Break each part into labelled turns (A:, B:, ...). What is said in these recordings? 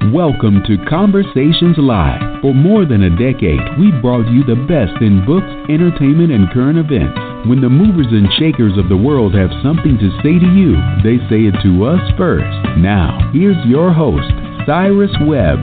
A: Welcome to Conversations Live. For more than a decade, we've brought you the best in books, entertainment, and current events. When the movers and shakers of the world have something to say to you, they say it to us first. Now, here's your host, Cyrus Webb.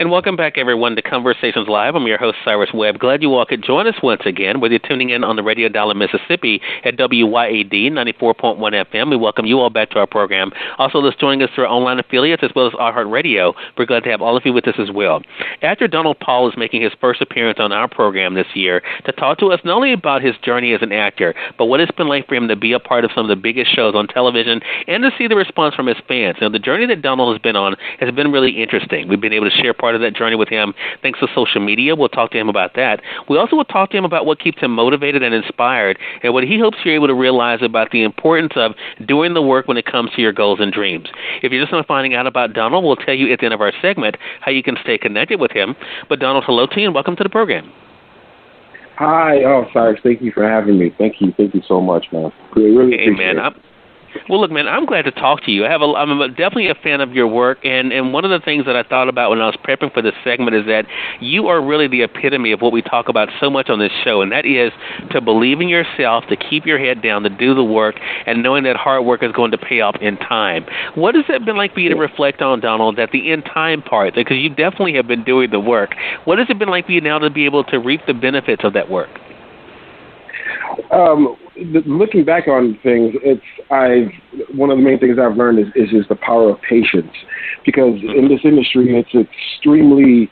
B: And welcome back, everyone, to Conversations Live. I'm your host, Cyrus Webb. Glad you all could join us once again, whether you're tuning in on the radio dial in Mississippi at WYAD 94.1 FM. We welcome you all back to our program. Also, those joining us through our online affiliates as well as iHeartRadio. We're glad to have all of you with us as well. Actor Donald Paul is making his first appearance on our program this year to talk to us not only about his journey as an actor, but what it's been like for him to be a part of some of the biggest shows on television and to see the response from his fans. Now, the journey that Donald has been on has been really interesting. We've been able to share part of that journey with him thanks to social media. We'll talk to him about that. We also will talk to him about what keeps him motivated and inspired and what he hopes you're able to realize about the importance of doing the work when it comes to your goals and dreams. If you're just not finding out about Donald, we'll tell you at the end of our segment how you can stay connected with him. But Donald, hello to you and welcome to the program.
C: Hi. Oh, Cyrus, thank you for having me. Thank you so much, man. Really appreciate it.
B: Well, look, man, I'm glad to talk to you. I'm definitely a fan of your work, and one of the things that I thought about when I was prepping for this segment is that you are really the epitome of what we talk about so much on this show, and that is to believe in yourself, to keep your head down, to do the work, and knowing that hard work is going to pay off in time. What has it been like for you to reflect on, Donald, that the in time part, because you definitely have been doing the work. What has it been like for you now to be able to reap the benefits of that work?
C: Looking back on things, one of the main things I've learned is just the power of patience, because in this industry it's extremely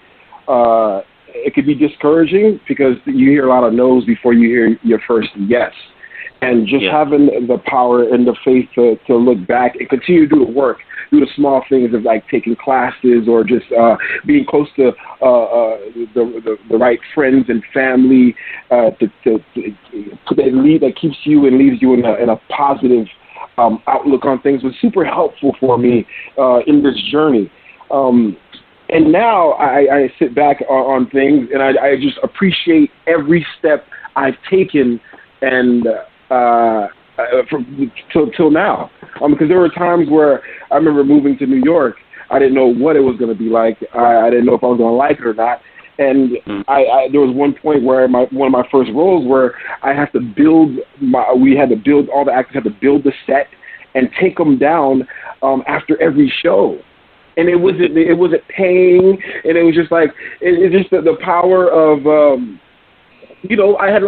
C: it could be discouraging because you hear a lot of no's before you hear your first yes, and just having the power and the faith to look back and continue to do the work, do the small things of like taking classes or just being close to the right friends and family that keeps you and leaves you in a positive outlook on things was super helpful for me in this journey. And now I sit back on things and I just appreciate every step I've taken and till now. Because there were times where I remember moving to New York, I didn't know what it was going to be like. I didn't know if I was going to like it or not. And there was one point where one of my first roles where we had to build all the actors had to build the set and take them down after every show. And it wasn't paying, and it was just like it's just the power of I had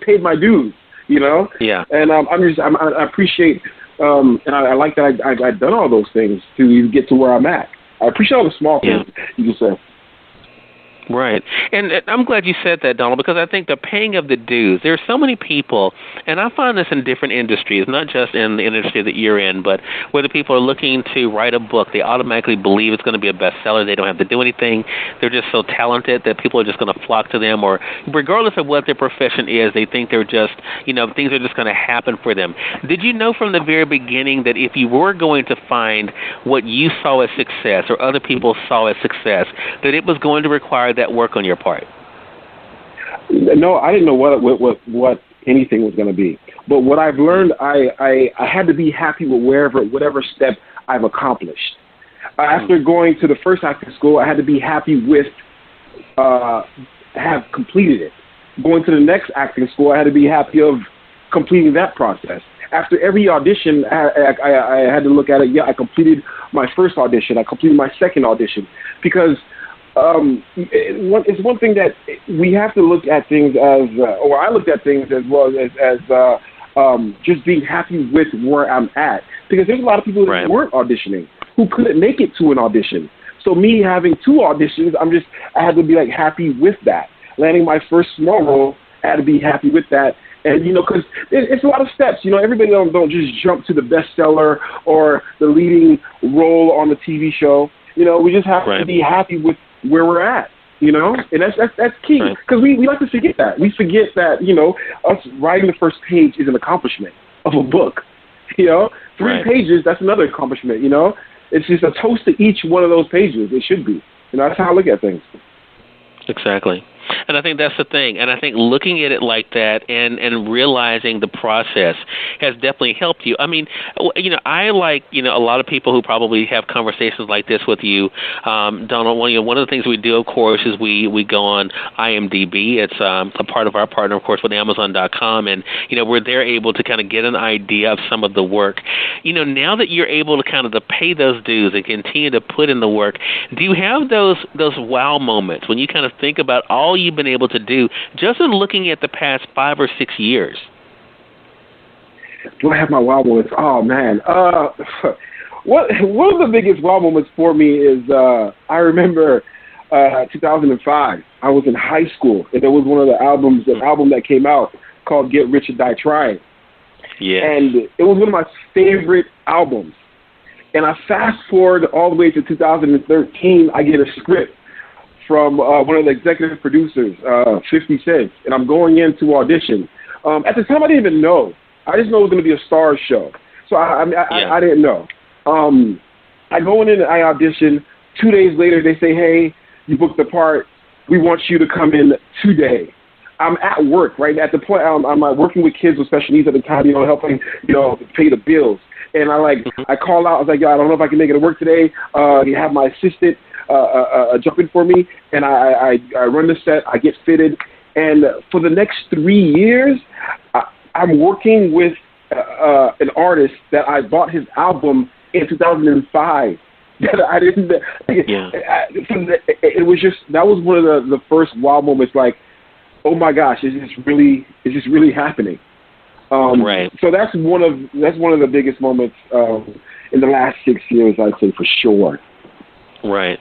C: paid my dues. And I appreciate and I like that I've done all those things to get to where I'm at. I appreciate all the small things you just said.
B: Right. And I'm glad you said that, Donald, because I think the paying of the dues, there are so many people, and I find this in different industries, not just in the industry that you're in, but whether people are looking to write a book, they automatically believe it's going to be a bestseller. They don't have to do anything. They're just so talented that people are just going to flock to them, or regardless of what their profession is, they think they're just, things are just going to happen for them. Did you know from the very beginning that if you were going to find what you saw as success or other people saw as success, that it was going to require that work on your part?
C: No, I didn't know what anything was going to be. But what I've learned, I had to be happy with whatever step I've accomplished. After going to the first acting school, I had to be happy with have completed it. Going to the next acting school, I had to be happy of completing that process. After every audition, I had to look at it. Yeah, I completed my first audition. I completed my second audition, because it's one thing that we have to look at things as, or I looked at things as well as just being happy with where I'm at. Because there's a lot of people that weren't auditioning who couldn't make it to an audition. So me having 2 auditions, I had to be happy with that. Landing my first small role, I had to be happy with that. And, because it's a lot of steps. Everybody don't just jump to the bestseller or the leading role on the TV show. We just have to be happy with where we're at, and that's key, because we like to forget that. We forget that, us writing the first page is an accomplishment of a book. 3 pages, that's another accomplishment, It's just a toast to each one of those pages. It should be. That's how I look at things.
B: Exactly. And I think that's the thing. And I think looking at it like that and realizing the process has definitely helped you. I mean, I like, a lot of people who probably have conversations like this with you, Donald. One of the things we do, of course, is we go on IMDb. It's a part of our partner, of course, with Amazon.com. And, we're there able to kind of get an idea of some of the work. Now that you're able to kind of pay those dues and continue to put in the work, do you have those wow moments when you kind of think about all you've been able to do just in looking at the past 5 or 6 years?
C: Do I have my wow moments? Oh, man. One of the biggest wow moments for me is I remember 2005. I was in high school, and there was an album that came out called Get Rich or Die Trying.
B: Yeah.
C: And it was one of my favorite albums. And I fast forward all the way to 2013, I get a script from one of the executive producers, 50 Cent, and I'm going in to audition. At the time, I didn't even know. I just know it was going to be a star show. So I didn't know. I go in and I audition. 2 days later, they say, hey, you booked the part. We want you to come in today. I'm at work, right? At the point, I'm working with kids with special needs at the time, helping, pay the bills. And I call out. I was like, I don't know if I can make it to work today. You have my assistant jump in for me, and I run the set. I get fitted, and for the next 3 years, I'm working with an artist that I bought his album in 2005. That I didn't.
B: Yeah.
C: It was just that was one of the first wow moments. Like, oh my gosh, is this really happening?
B: Right.
C: So that's one of the biggest moments in the last 6 years, I'd say, for sure.
B: Right.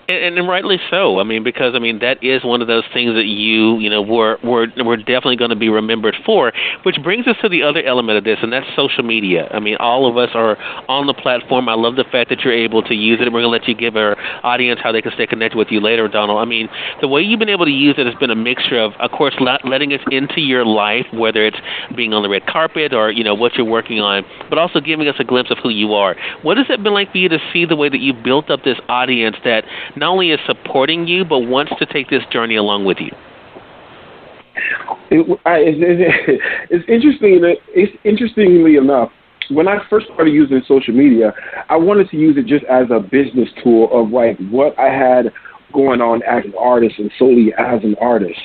B: And rightly so. I mean, because that is one of those things that we're definitely going to be remembered for, which brings us to the other element of this, and that's social media. I mean, all of us are on the platform. I love the fact that you're able to use it. We're going to let you give our audience how they can stay connected with you later, Donald. I mean, the way you've been able to use it has been a mixture of course, letting us into your life, whether it's being on the red carpet or, what you're working on, but also giving us a glimpse of who you are. What has it been like for you to see the way that you've built up this audience that not only is supporting you, but wants to take this journey along with you?
C: It's interesting. Interestingly enough, when I first started using social media, I wanted to use it just as a business tool of what I had going on as an artist and solely as an artist.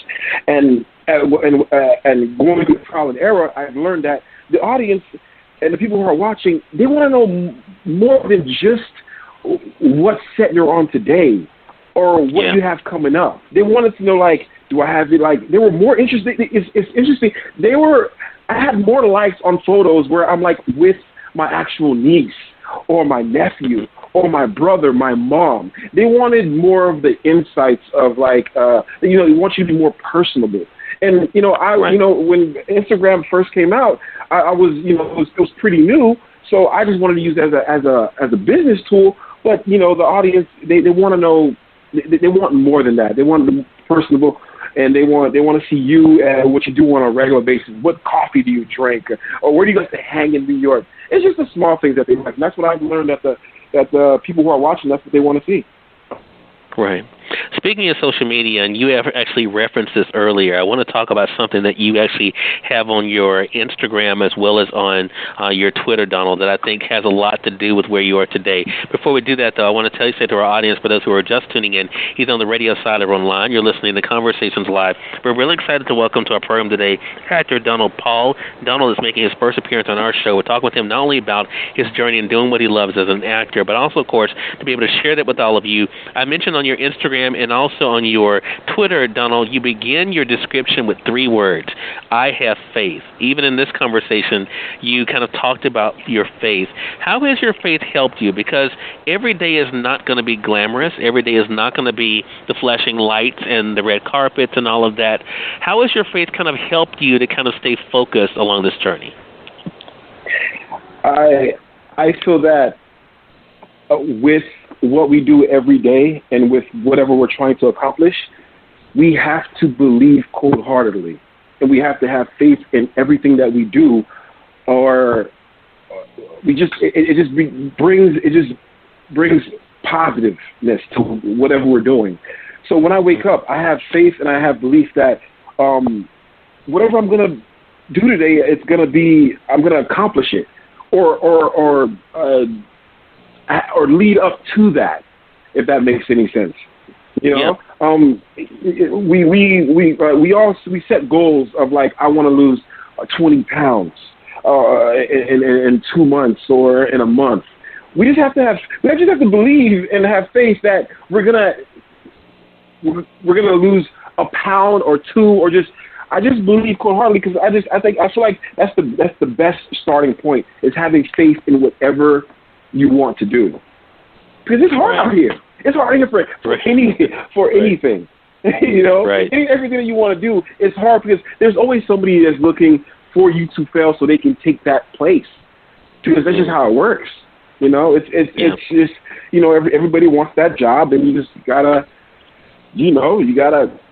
C: And going through trial and error, I've learned that the audience and the people who are watching, they want to know more than just what set you're on today or what you have coming up. They wanted to know, do I have it? They were more interested. It's interesting. I had more likes on photos where I'm with my actual niece or my nephew or my brother, my mom. They wanted more of the insights of they want you to be more personable. And when Instagram first came out, I was it was pretty new, so I just wanted to use it as a business tool. But the audience they want to know, they want more than that. They want to be personable, and they want to see you and what you do on a regular basis. What coffee do you drink, or where do you like to hang in New York? It's just the small things that they like, and that's what I've learned that the people who are watching, that's what they want to see.
B: Right. Speaking of social media, and you have actually referenced this earlier, I want to talk about something that you actually have on your Instagram as well as on your Twitter, Donald, that I think has a lot to do with where you are today. Before we do that, though, I want to say to our audience, for those who are just tuning in, he's on the radio side or online. You're listening to Conversations Live. We're really excited to welcome to our program today actor Donald Paul. Donald is making his first appearance on our show. We're talking with him not only about his journey and doing what he loves as an actor, but also, of course, to be able to share that with all of you. I mentioned on your Instagram and also on your Twitter, Donald, you begin your description with 3 words: I have faith. Even in this conversation, you kind of talked about your faith. How has your faith helped you? Because every day is not going to be glamorous. Every day is not going to be the flashing lights and the red carpets and all of that. How has your faith kind of helped you to kind of stay focused along this journey?
C: I feel that with what we do every day and with whatever we're trying to accomplish, we have to believe cold-heartedly, and we have to have faith in everything that we do, or it just brings positiveness to whatever we're doing. So when I wake up, I have faith and I have belief that whatever I'm going to do today, I'm going to accomplish it, or lead up to that, if that makes any sense. You know, we set goals of like, I want to lose 20 pounds in 2 months or in a month. We just have to believe and have faith that we're gonna lose a pound or two, or I just believe wholeheartedly, because I feel like that's the best starting point, is having faith in whatever you want to do, because it's hard out here. It's hard here for anything. You know, everything that you want to do is hard, because there's always somebody that's looking for you to fail so they can take that place, because that's just how it works. You know, it's just, you know, everybody wants that job, and you just gotta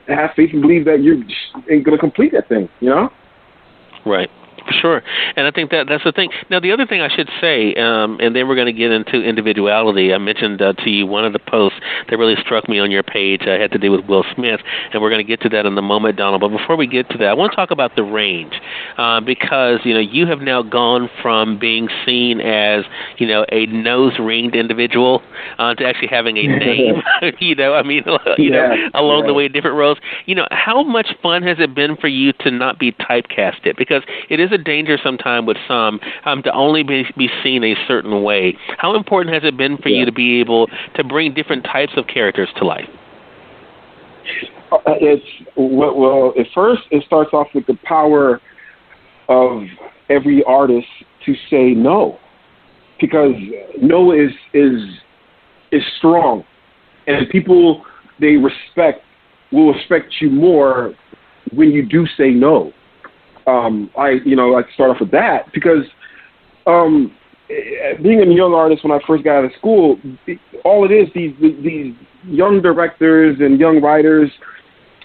C: have faith and believe that you're gonna complete that thing. You know,
B: right. For sure. And I think that's the thing. Now, the other thing I should say, and then we're going to get into individuality. I mentioned to you one of the posts that really struck me on your page had to do with Will Smith, and we're going to get to that in a moment, Donald. But before we get to that, I want to talk about the range, because, you know, you have now gone from being seen as, you know, a nose-ringed individual to actually having a name, you know, I mean, along the way, different roles. You know, how much fun has it been for you to not be typecasted? Because it is a danger sometimes with some to only be seen a certain way. How important has it been for you to be able to bring different types of characters to life?
C: Well, at first it starts off with the power of every artist to say no, because no is strong, and people will respect you more when you do say no. I start off with that, because being a young artist, when I first got out of school, all it is, these young directors and young writers,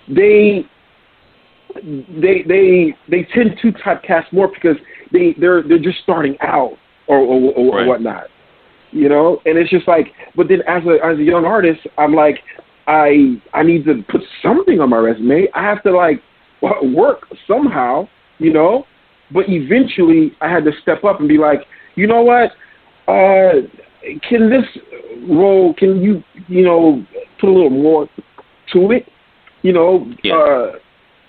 C: they tend to typecast more because they're just starting out or whatnot, you know. And it's just like, but then as a young artist, I'm like, I need to put something on my resume. I have to like work somehow. You know, but eventually I had to step up and be like, you know what? Can this role? Can you put a little more to it? You know, can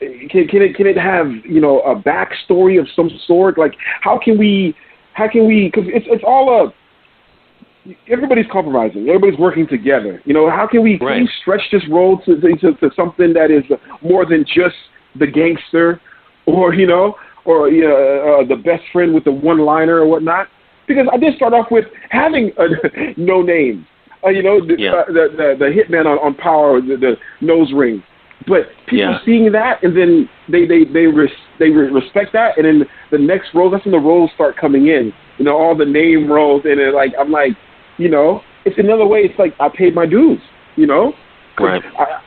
C: it have a backstory of some sort? Like, how can we? Because it's all everybody's compromising. Everybody's working together. You know, how can we stretch this role to something that is more than just the gangster? Or the best friend with the one-liner or whatnot, because I did start off with having no name, the hitman on Power, the nose ring, but people seeing that, and then they respect that, and then the next role, that's when the roles start coming in, you know, all the name roles, and I'm like, you know, it's another way. It's like I paid my dues, you know.
B: Right.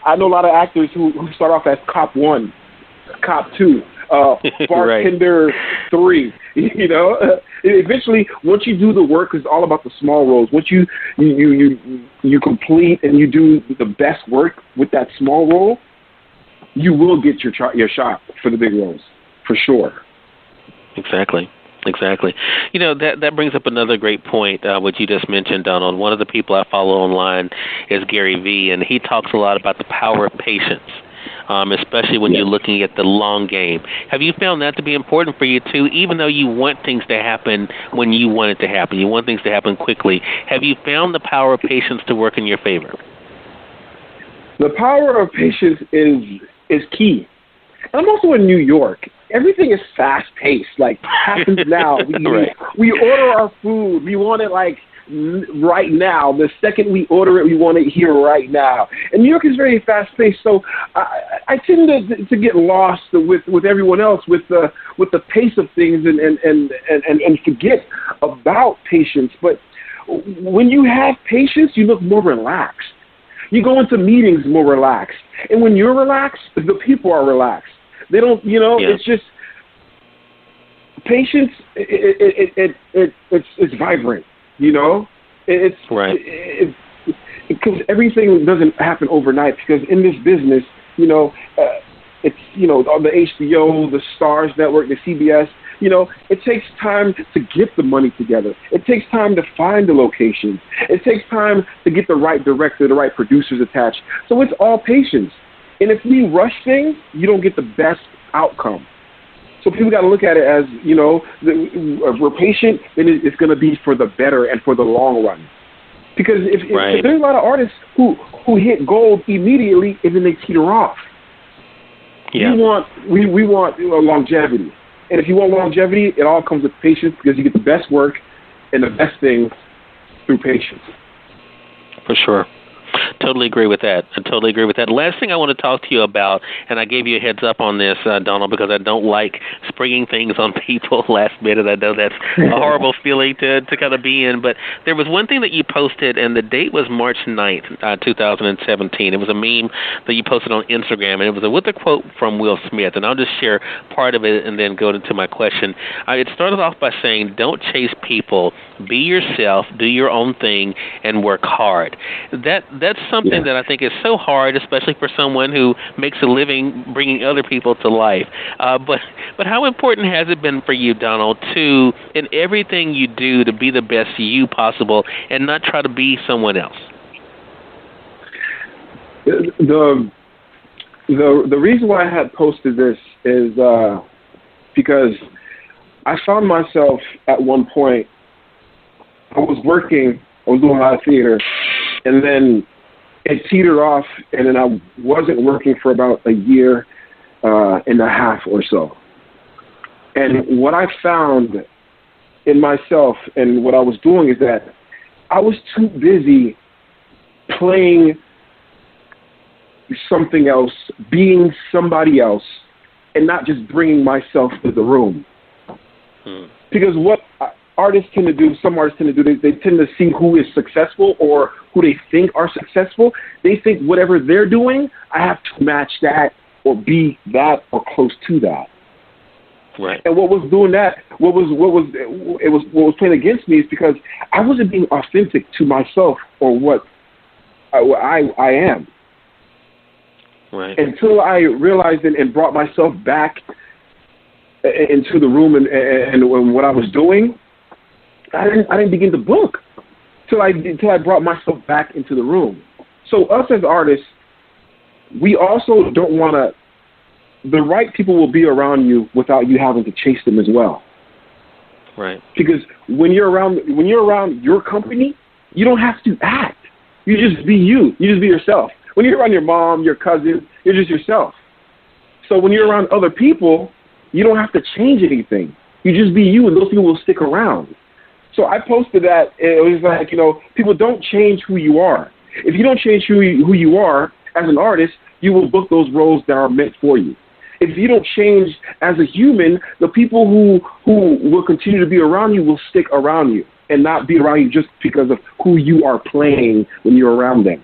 C: I know a lot of actors who start off as cop 1, cop 2. Bartender 3, you know. Eventually, once you do the work, it's all about the small roles. Once you complete and you do the best work with that small role, you will get your shot for the big roles, for sure.
B: Exactly. You know, that brings up another great point, what you just mentioned, Donald. One of the people I follow online is Gary Vee, and he talks a lot about the power of patience. Especially when you're looking at the long game. Have you found that to be important for you, too, even though you want things to happen when you want it to happen? You want things to happen quickly. Have you found the power of patience to work in your favor?
C: The power of patience is key. I'm also in New York. Everything is fast-paced, like happens now. We order our food. We want it like right now. The second we order it, we want it here right now. And New York is very fast-paced, so I tend to get lost with everyone else with the pace of things and forget about patience. But when you have patience, you look more relaxed. You go into meetings more relaxed, and when you're relaxed, the people are relaxed. They don't, It's just patience. It's vibrant. You know, it's because everything doesn't happen overnight. Because in this business, it's on the HBO, the Stars Network, the CBS. It takes time to get the money together. It takes time to find the locations. It takes time to get the right director, the right producers attached. So it's all patience. And if we rush things, you don't get the best outcome. So people got to look at it as, if we're patient, then it's going to be for the better and for the long run. Because if there's a lot of artists who hit gold immediately and then they teeter off. Yeah. We want longevity. And if you want longevity, it all comes with patience because you get the best work and the best things through patience.
B: For sure. Totally agree with that. I totally agree with that. Last thing I want to talk to you about, and I gave you a heads up on this, Donald, because I don't like springing things on people last minute. I know that's a horrible feeling to kind of be in, but there was one thing that you posted, and the date was March 9th, 2017. It was a meme that you posted on Instagram, and it was with a quote from Will Smith, and I'll just share part of it and then go into my question. It started off by saying, don't chase people, be yourself, do your own thing, and work hard. That's something that I think is so hard, especially for someone who makes a living bringing other people to life. But how important has it been for you, Donald, to, in everything you do, to be the best you possible and not try to be someone else?
C: The reason why I had posted this is because I found myself at one point, I was doing a lot of theater, and then it teetered off, and then I wasn't working for about a year and a half or so. And what I found in myself and what I was doing is that I was too busy playing something else, being somebody else, and not just bringing myself to the room. Because what artists tend to do, some artists tend to do, they tend to see who is successful or who they think are successful. They think whatever they're doing, I have to match that or be that or close to that.
B: Right.
C: And what was doing that, what was playing against me is because I wasn't being authentic to myself or what I am.
B: Right.
C: Until I realized and brought myself back into the room and what I was doing, I didn't begin to book till I brought myself back into the room. So us as artists, we also don't want to. The right people will be around you without you having to chase them as well.
B: Right.
C: Because when you're around your company, you don't have to act. You just be you. You just be yourself. When you're around your mom, your cousin, you're just yourself. So when you're around other people, you don't have to change anything. You just be you, and those people will stick around. So I posted that. It was like, people don't change who you are. If you don't change who you are as an artist, you will book those roles that are meant for you. If you don't change as a human, the people who will continue to be around you will stick around you and not be around you just because of who you are playing when you're around them.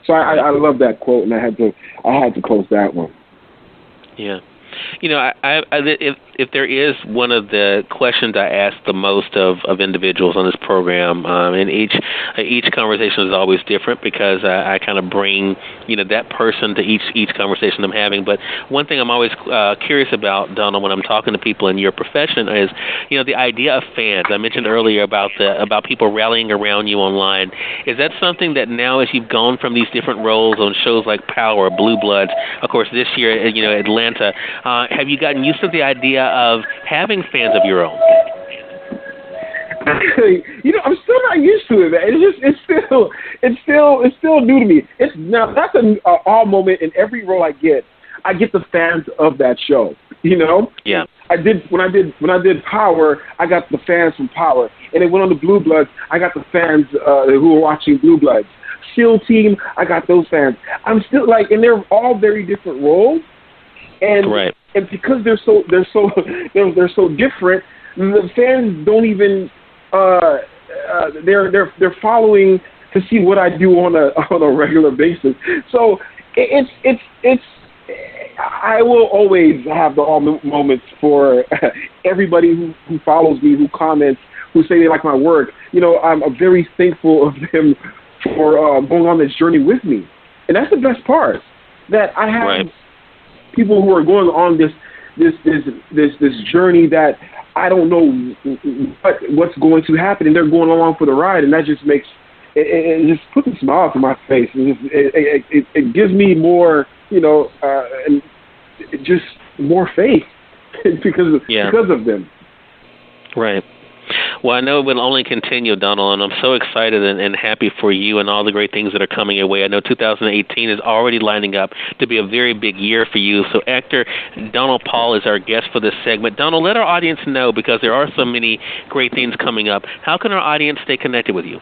C: So I love that quote, and I had to post that one.
B: Yeah. If there is one of the questions I ask the most of individuals on this program, and each conversation is always different because I kind of bring that person to each conversation I'm having. But one thing I'm always curious about, Donald, when I'm talking to people in your profession is the idea of fans. I mentioned earlier about people rallying around you online. Is that something that now, as you've gone from these different roles on shows like Power, Blue Bloods, of course this year Atlanta, have you gotten used to the idea of having fans of your own?
C: I'm still not used to it, man. It's still new to me. That's an all moment in every role I get the fans of that show.
B: Yeah.
C: When I did Power, I got the fans from Power, and it went on to Blue Bloods. I got the fans who were watching Blue Bloods. SEAL Team, I got those fans. I'm still and they're all very different roles. And
B: right.
C: And because they're so different, the fans don't even they're following to see what I do on a regular basis. So it's I will always have the all moments for everybody who follows me, who comments, who say they like my work. I'm very thankful of them for going on this journey with me. And that's the best part, that I have people who are going on this journey that I don't know what's going to happen, and they're going along for the ride, and that just makes it just puts a smile to my face. It gives me more, and just more faith because of them.
B: Right. Well, I know it will only continue, Donald, and I'm so excited and happy for you and all the great things that are coming your way. I know 2018 is already lining up to be a very big year for you. So actor Donald Paul is our guest for this segment. Donald, let our audience know, because there are so many great things coming up. How can our audience stay connected with you?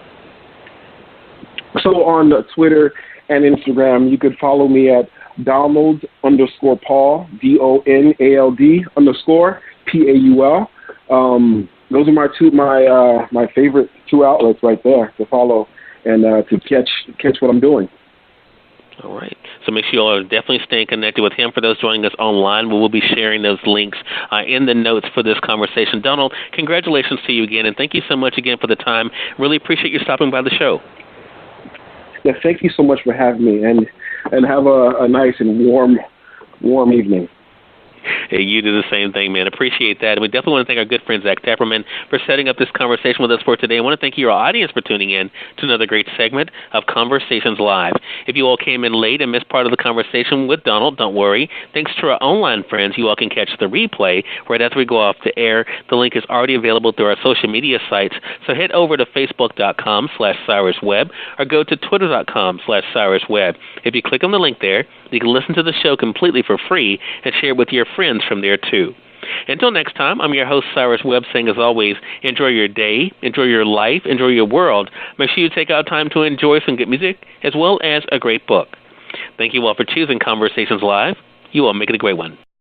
C: So on Twitter and Instagram, you could follow me at Donald_Paul, DONALD_PAUL. Those are my favorite two outlets right there to follow and to catch what I'm doing.
B: All right. So make sure you all are definitely staying connected with him. For those joining us online, we will be sharing those links in the notes for this conversation. Donald, congratulations to you again, and thank you so much again for the time. Really appreciate you stopping by the show.
C: Yeah, thank you so much for having me, and have a nice and warm evening.
B: Hey, you do the same thing, man. Appreciate that. And we definitely want to thank our good friend Zach Tapperman for setting up this conversation with us for today. I want to thank you, our audience, for tuning in to another great segment of Conversations Live. If you all came in late and missed part of the conversation with Donald, don't worry. Thanks to our online friends, you all can catch the replay right after we go off the air. The link is already available through our social media sites. So head over to Facebook.com/Cyrus Webb or go to Twitter.com/Cyrus Webb. If you click on the link there, you can listen to the show completely for free and share it with your friends from there too. Until next time, I'm your host, Cyrus Webb, saying as always, enjoy your day, enjoy your life, enjoy your world. Make sure you take out time to enjoy some good music as well as a great book. Thank you all for choosing Conversations Live. You all make it a great one.